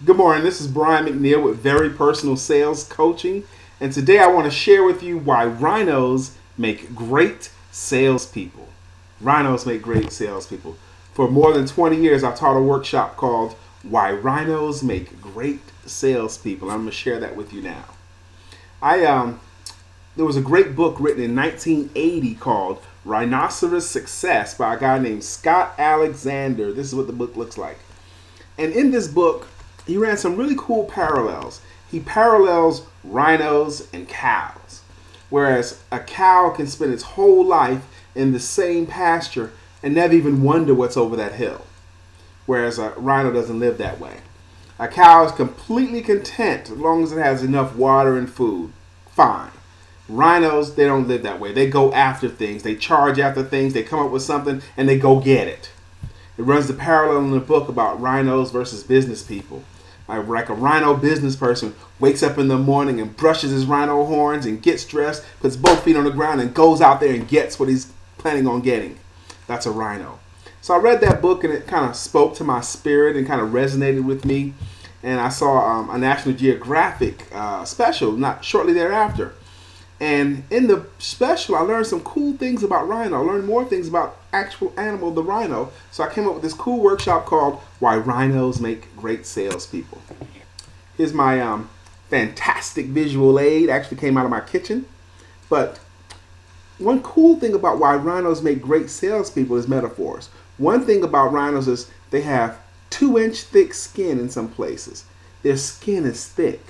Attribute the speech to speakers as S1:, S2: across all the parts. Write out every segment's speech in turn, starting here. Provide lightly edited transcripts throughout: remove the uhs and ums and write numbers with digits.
S1: Good morning, this is Brian McNeill with Very Personal Sales Coaching, and today I want to share with you why rhinos make great salespeople. Rhinos make great salespeople. For more than 20 years, I've taught a workshop called Why Rhinos Make Great Salespeople. I'm going to share that with you now. There was a great book written in 1980 called Rhinoceros Success by a guy named Scott Alexander. This is what the book looks like. And in this book, he ran some really cool parallels. He parallels rhinos and cows. Whereas a cow can spend its whole life in the same pasture and never even wonder what's over that hill. Whereas a rhino doesn't live that way. A cow is completely content as long as it has enough water and food. Fine. Rhinos, they don't live that way. They go after things. They charge after things. They come up with something and they go get it. It runs the parallel in the book about rhinos versus business people. Like a rhino business person wakes up in the morning and brushes his rhino horns and gets dressed, puts both feet on the ground and goes out there and gets what he's planning on getting. That's a rhino. So I read that book and it kind of spoke to my spirit and kind of resonated with me. And I saw a National Geographic special not shortly thereafter. And in the special, I learned some cool things about rhino. I learned more things about actual animal, the rhino. So I came up with this cool workshop called Why Rhinos Make Great Salespeople. Here's my fantastic visual aid. Actually came out of my kitchen. But one cool thing about why rhinos make great salespeople is metaphors. One thing about rhinos is they have 2-inch thick skin in some places. Their skin is thick.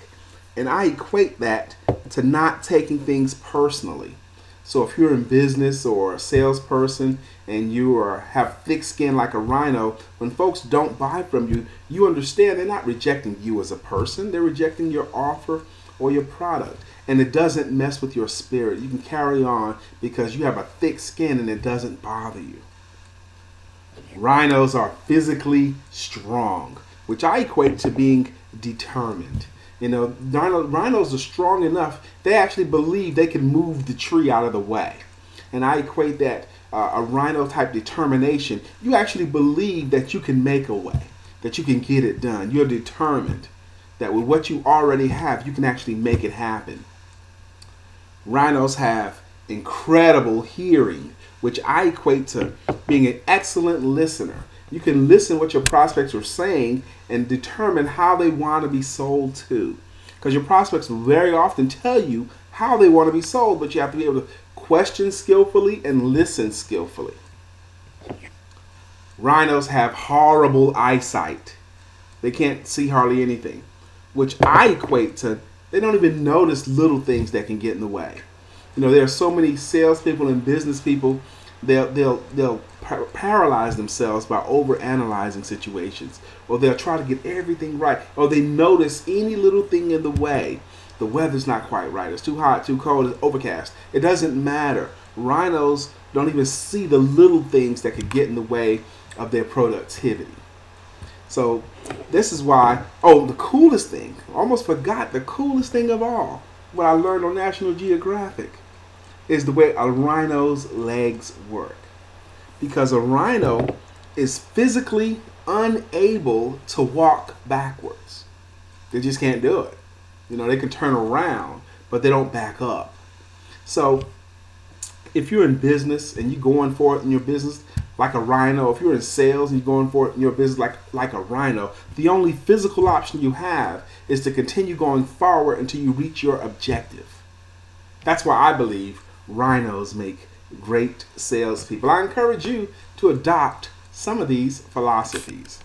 S1: And I equate that to not taking things personally. So if you're in business or a salesperson and you have thick skin like a rhino, when folks don't buy from you, you understand they're not rejecting you as a person. They're rejecting your offer or your product. And it doesn't mess with your spirit. You can carry on because you have a thick skin and it doesn't bother you. Rhinos are physically strong, which I equate to being determined. You know, rhinos are strong enough, they actually believe they can move the tree out of the way. And I equate that a rhino type determination, you actually believe that you can make a way, that you can get it done. You're determined that with what you already have, you can actually make it happen. Rhinos have incredible hearing, which I equate to being an excellent listener. You can listen what your prospects are saying and determine how they want to be sold to. Because your prospects will very often tell you how they want to be sold, but you have to be able to question skillfully and listen skillfully. Rhinos have horrible eyesight. They can't see hardly anything, which I equate to they don't even notice little things that can get in the way. You know, there are so many salespeople and business people, they'll paralyze themselves by overanalyzing situations, or they'll try to get everything right, or they notice any little thing in the way. The weather's not quite right. It's too hot, too cold, it's overcast. It doesn't matter. Rhinos don't even see the little things that could get in the way of their productivity. So this is why, the coolest thing, almost forgot the coolest thing of all, what I learned on National Geographic, is the way a rhino's legs work. Because a rhino is physically unable to walk backwards. They just can't do it. You know, they can turn around, but they don't back up. So if you're in business and you're going for it in your business like a rhino, if you're in sales and you're going for it in your business like a rhino, the only physical option you have is to continue going forward until you reach your objective. That's why I believe rhinos make great salespeople. I encourage you to adopt some of these philosophies.